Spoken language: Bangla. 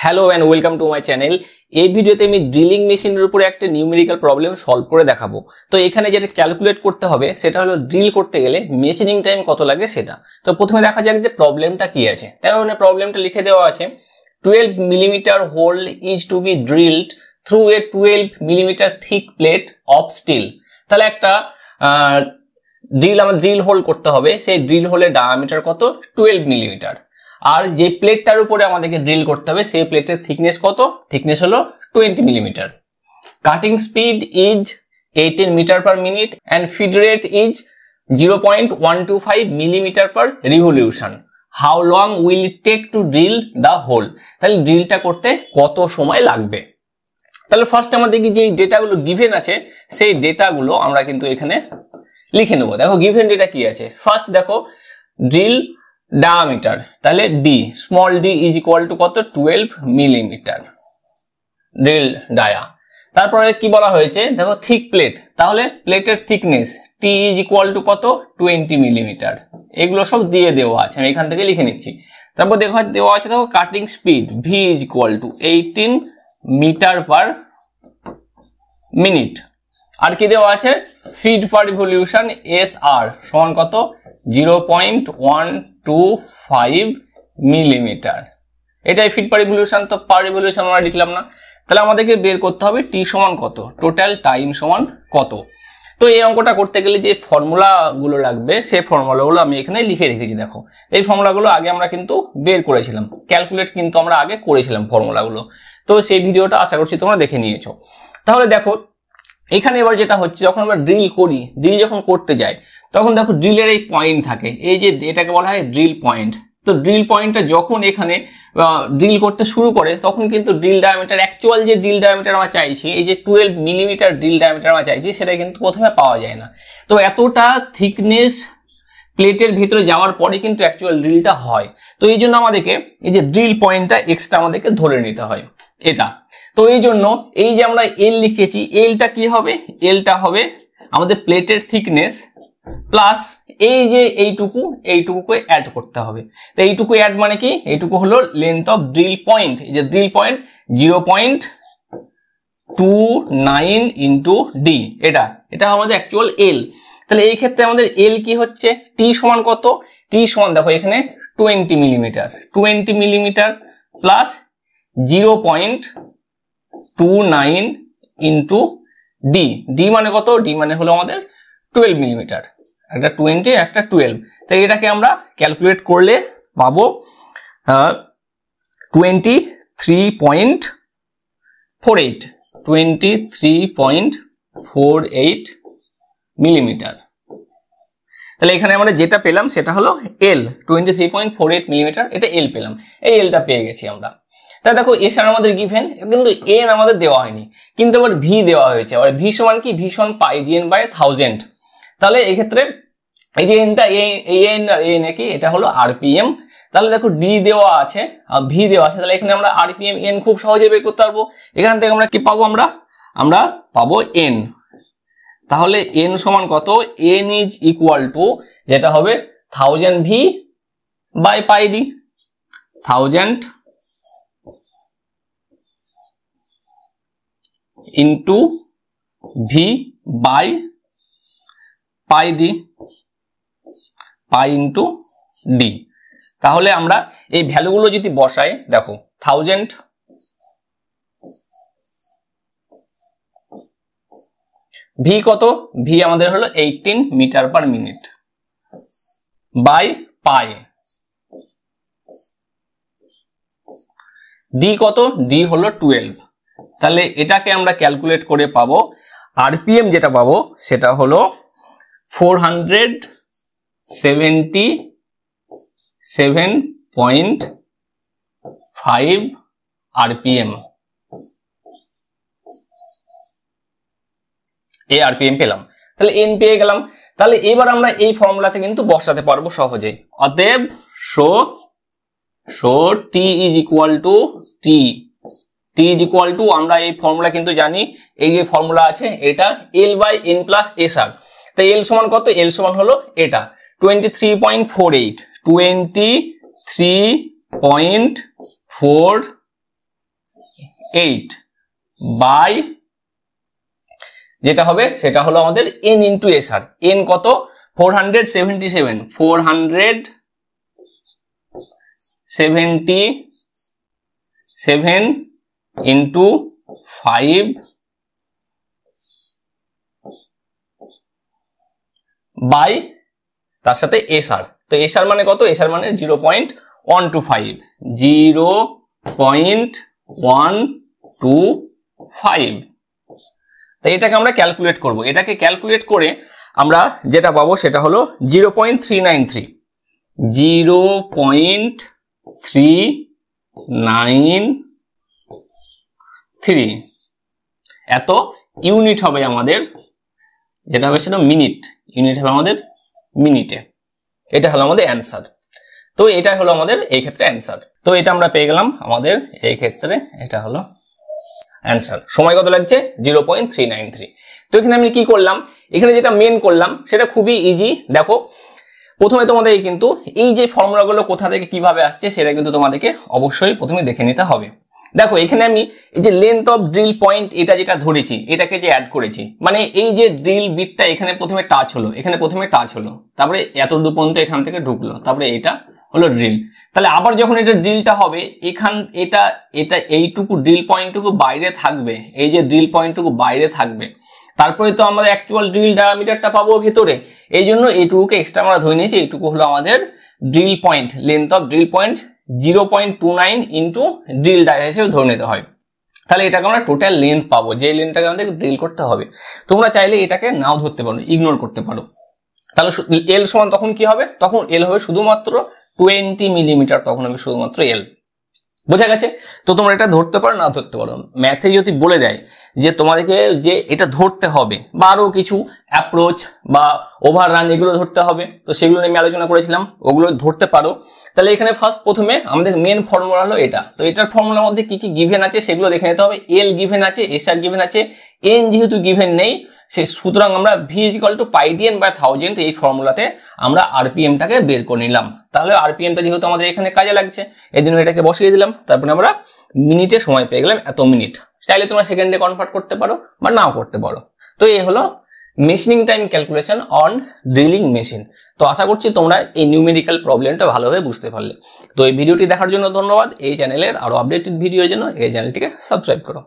Hello and welcome to my channel. এই ভিডিওতে আমি ড্রিলিং মেশিনের উপরে একটা নিউমেরিক্যাল প্রবলেম সলভ করে দেখাবো। তো এখানে যেটা ক্যালকুলেট করতে হবে সেটা হলো ড্রিল করতে গেলে মেশিনিং টাইম কত লাগে সেটা। তো প্রথমে দেখা যাক যে প্রবলেমটা কি আছে। তাহলে প্রবলেমটা লিখে দেওয়া আছে 12 millimetre hole is to be drilled through a 12 millimetre thick plate of steel. তাহলে একটা ড্রিল হোল করতে হবে, সেই ড্রিল হোলের ডায়ামিটার কত 12 মিলিমিটার। আর যে প্লেটটার উপরে আমাদেরকে ড্রিল করতে হবে সেই প্লেটের থিকনেস কত, থিকনেস হলো 20 millimetre. Cutting speed is 18 metre per minute and feed rate is 0.125 millimetre per revolution. How long will it take to drill the hole. তাহলে ড্রিলটা করতে কত সময় লাগবে। তাহলে ফার্স্ট আমাদেরকে যে ডেটাগুলো গিভেন আছে সেই ডেটাগুলো আমরা কিন্তু এখানে লিখে নেবো। দেখো গিভেন ডেটা কি আছে। ফার্স্ট দেখো ড্রিল ডায়ামিটার, তাহলে D small D is equal two কত 12 মিলিমিটার ড্রিল ডায়া। তারপরে কি বলা হয়েছে দেখো থিক প্লেট, তাহলে প্লেটের thickness T is equal two কত 20 মিলিমিটার। এগুলো সব দিয়ে দেওয়া আছে, আমি এখান থেকে লিখে নিচ্ছি। তারপর দেখো দেওয়া আছে দেখো cutting speed V is equal to 18 metre per minute. আর কি দেওয়া আছে feed per revolution S R সমান কত 0.125 মিলিমিটার। এটাই ফিড পার রিভলিউশন, তো পার রিভলিউশন আমরা লিখলাম না। তাহলে আমাদেরকে বের করতে হবে টি সমান কত, টোটাল টাইম সমান কত। তো এই অঙ্কটা করতে গেলে যে ফর্মুলাগুলো লাগবে সেই ফর্মুলাগুলো আমি এখানে লিখে রেখেছি। দেখো এই ফর্মুলাগুলো আগে আমরা কিন্তু বের করেছিলাম, ক্যালকুলেট কিন্তু আমরা আগে করেছিলাম ফর্মুলাগুলো। তো সেই ভিডিওটা আশা করছি তোমরা দেখে নিয়েছো। তাহলে দেখো এখানে এবার যেটা হচ্ছে যখন আমরা ড্রিল করি, ড্রিল যখন করতে যাই তখন দেখো ড্রিলের এই পয়েন্ট থাকে, এই যে এটাকে বলা হয় ড্রিল পয়েন্ট। তো ড্রিল পয়েন্টটা যখন এখানে ড্রিল করতে শুরু করে তখন কিন্তু ড্রিল ডায়ামিটার, অ্যাকচুয়াল যে ড্রিল ডায়ামিটার আমরা চাইছি, এই যে 12 মিলিমিটার ড্রিল ডায়ামিটার আমরা চাইছি, সেটা কিন্তু প্রথমে পাওয়া যায় না। তো এতটা থিকনেস প্লেটের ভিতরে যাওয়ার পরে কিন্তু অ্যাকচুয়াল ড্রিলটা হয়। তো এই জন্য আমাদেরকে এই যে ড্রিল পয়েন্টটা এক্সট্রা আমাদেরকে ধরে নিতে হয় এটা। তো এই জন্য এই যে আমরা এল লিখেছি, এলটা কি হবে, এলটা হবে আমাদের প্লেটের থিকনেস প্লাস এই যে এইটুকুকে অ্যাড করতে হবে। তো এইটুকু অ্যাড মানে কি, এইটুকু হলো লেন্থ অফ ড্রিল পয়েন্ট। এই যে ড্রিল পয়েন্ট 0.29 ইন্টু ডি, এটা আমাদের অ্যাকচুয়াল এল। তাহলে এই ক্ষেত্রে আমাদের এল কি হচ্ছে টি সমান কত, টি সমান দেখো এখানে 20 millimetre plus 0.29 into D. D মানে কত, ডি মানে হলো আমাদের 12 মিলিমিটার, একটা 20 একটা 12। তাই এটাকে আমরা ক্যালকুলেট করলে পাবো 23.48 মিলিমিটার। তাহলে এখানে আমরা যেটা পেলাম সেটা হলো এল 23.48 মিলিমিটার, এটা এল পেলাম, এই এলটা পেয়ে গেছি আমরা। তাহলে দেখো এস আর আমাদের গিভেন, কিন্তু এন আমাদের দেওয়া হয়নি, কিন্তু আবার ভি দেওয়া হয়েছে। আবার ভি সমান কি, ভি সমান পাই ডিএন বাই 1000। তাহলে এই ক্ষেত্রে এই যে এনটা এই এন আর এন কি, এটা হলো আরপিএম। তাহলে দেখো ডি দেওয়া আছে আর ভি দেওয়া আছে, তাহলে এখানে আমরা আরপিএম এন খুব সহজে বের করতে পারবো। এখান থেকে আমরা কি পাবো, আমরা পাবো এন। তাহলে এন সমান কত, এন ইজ ইকুয়াল টু যেটা হবে 1000 V by pi D, 1000 into V by pi D, pi into D. তাহলে আমরা এই ভ্যালুগুলো যদি বসাই, দেখো 1000 ভি কত, ভি আমাদের হলো 18 metre per minute by pi, D কত, ডি হলো 12। তাহলে এটাকে আমরা ক্যালকুলেট করে পাবো, আরপিএম যেটা পাবো সেটা হলো 477.5 আরপিএম। এই আরপিএম পেলাম, তাহলে এন পেয়ে গেলাম। তাহলে এবার আমরা এই ফর্মুলাতে কিন্তু বসাতে পারবো সহজেই। অতএব show T is equal two আমরা এই ফর্মুলা কিন্তু জানি, এই যে ফর্মুলা আছে এটা L by N plus S R. তাই এল সমান কত, এল সমান হলো এটা 23.48, 23.48 8 বাই যেটা হবে সেটা হলো আমাদের n ইন্টু এসআর। n কত? 477 477 ইন্টু 5 বাই তার সাথে এসআর। তো এসআর মানে কত? এসআর মানে 0.125 0.125। তো এটাকে আমরা ক্যালকুলেট করব। এটাকে ক্যালকুলেট করে আমরা যেটা পাবো সেটা হলো 0.393 0.393 এত ইউনিট হবে আমাদের, যেটা হবে সেটা মিনিট, ইউনিট হবে আমাদের মিনিটে। এটা হলো আমাদের অ্যান্সার। তো এটা হলো আমাদের এই ক্ষেত্রে অ্যান্সার। তো এটা আমরা পেয়ে গেলাম আমাদের এই ক্ষেত্রে, এটা হলো অ্যান্সার। সময় কত লাগছে? 0.393। তো এখানে আমি কি করলাম, এখানে যেটা মেন করলাম সেটা খুবই ইজি। দেখো প্রথমে তোমাদের কিন্তু এই যে ফর্মুলাগুলো কোথা থেকে কিভাবে আসছে সেটা কিন্তু তোমাদেরকে অবশ্যই প্রথমে দেখে নিতে হবে। দেখো এখানে আমি এই যে লেন্থ অফ ড্রিল পয়েন্ট এটা যেটা ধরেছি, এটাকে যে অ্যাড করেছি, মানে এই যে ড্রিল বিটটা এখানে প্রথমে টাচ হলো, এখানে প্রথমে টাচ হলো, তারপরে এত দূর পর্যন্ত এখান থেকে ঢুকলো, তারপরে এটা হলো ড্রিল। তাহলে আবার যখন এটা ড্রিলটা হবে এটা এইটুকু ড্রিল পয়েন্টটুকু বাইরে থাকবে, এই যে ড্রিল পয়েন্টটুকু বাইরে থাকবে, তারপরে তো আমাদের অ্যাকচুয়াল ড্রিল ডায়ামিটারটা পাবো ভেতরে। এই জন্য এইটুকুকে এক্সট্রা আমরা ধরে নিয়েছি, এইটুকু হলো আমাদের drill point, length of drill point 0.29 into drill diameter হিসেবে ধরে নিতে হয়। তাহলে এটাকে আমরা টোটাল লেন্থ পাবো, যে লেন্থটাকে আমাদের ড্রিল করতে হবে। তোমরা চাইলে এটাকে নাও ধরতে পারো, ইগনোর করতে পারো। তাহলে এল সমান তখন কি হবে? তখন এল হবে শুধুমাত্র 20 মিলিমিটার, তখন হবে শুধুমাত্র এল। বোঝা গেছে? তো তোমরা এটা ধরতে পারো, না ধরতে পারো। ম্যাথে যদি বলে দেয় যে তোমাদেরকে যে এটা ধরতে হবে বা আরো কিছু অ্যাপ্রোচ বা ওভাররান এগুলো ধরতে হবে, তো সেগুলো নিয়ে আমি আলোচনা করেছিলাম, ওগুলো ধরতে পারো। তাহলে এখানে প্রথমে আমাদের মেন ফর্মুলা হলো এটা। তো এটার ফর্মুলার মধ্যে কি কি গিভেন আছে সেগুলো দেখে নিতে হবে। এল গিভেন আছে, এসআর গিভেন আছে, এন যেহেতু গিভেন নেই সুতরাং আমরা ভি ইকুয়াল টু πdn/1000 এই ফর্মুলাতে আমরা আরপিএমটাকে বের করে নিলাম। তাহলে আরপিএমটা যেহেতু আমাদের এখানে কাজে লাগছে, এই জন্য এটাকে বসিয়ে দিলাম। তারপরে আমরা মিনিটে সময় পেয়ে গেলাম এত মিনিট। চাইলে তোমরা সেকেন্ডে কনভার্ট করতে পারো বা নাও করতে পারো। তো এই হলো machining time calculation on drilling machine. তো আশা করছি তোমরা এই নিউমেরিক্যাল প্রবলেমটা ভালোভাবে বুঝতে পারলে। তো এই ভিডিওটি দেখার জন্য ধন্যবাদ। এই চ্যানেলের আরো আপডেটেড ভিডিওর জন্য এই চ্যানেলটিকে সাবস্ক্রাইব করো।